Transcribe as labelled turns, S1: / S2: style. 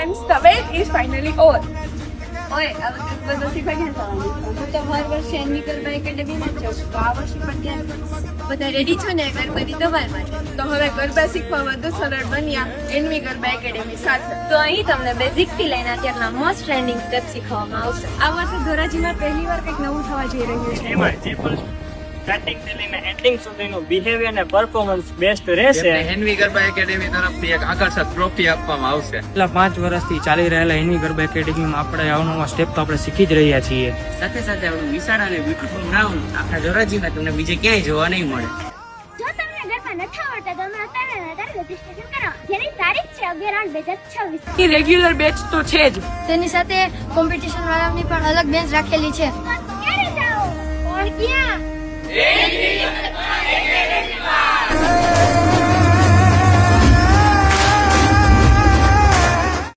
S1: Friends, the wait is finally over.
S2: ઓય આ વખતે બધું શીખવા ક્યાં જવાનું? હું તો હર વર્ષે એનવી ગરબા એકેડેમીમાં જ જાઉં છું. તો આ વર્ષે પણ ત્યાં બધા રેડી છો ને ગરબાની તમારા માટે?
S1: તો હવે ગરબા શીખવા વધુ સરળ બન્યા એનવી ગરબા એકેડેમી સાથે.
S2: તો અહીં તમને બેઝિક થી લઈને અત્યારના મોસ્ટ ટ્રેન્ડિંગ સ્ટેપ શીખવવામાં આવશે. આ વર્ષે ધોરાજીમાં પહેલી વાર કંઈક નવું થવા જઈ રહ્યું છે.
S3: એમાં જે પણ સ્ટાર્ટિંગ થી લઈને એન્ડિંગ સુધીનું બિહેવિયર અને પરફોર્મન્સ બેસ્ટ રહેશે.
S4: એનવી ગરબા એકેડેમી તરફથી એક આકર્ષક ટ્રોફી આપવામાં આવશે.
S5: છેલ્લા 5 વર્ષથી ચાલી રહેલા એનવી ગરબા એકેડેમીમાં આપણે અવનવા સ્ટેપ તો આપણે શીખી જ રહ્યા છીએ.
S6: સાથે સાથે આપણું વિશાળ અને બ્યુટીફુલ ગ્રાઉન્ડ આખા ધોરાજીમાં તમને બીજે ક્યાંય જોવા નહીં મળે.
S7: જો તમને ગરબા નથી આવડતા તો અમે અત્યારે રજીસ્ટ્રેશન કરાવો, જેની તારીખ છે 11/8/2026.
S1: રેગ્યુલર બેચ તો છે જ.
S7: તેની સાથે કોમ્પિટિશન વાળાની પણ અલગ બેન્ચ રાખેલી છે. ક્યારે જાઓ? પણ ક્યાં?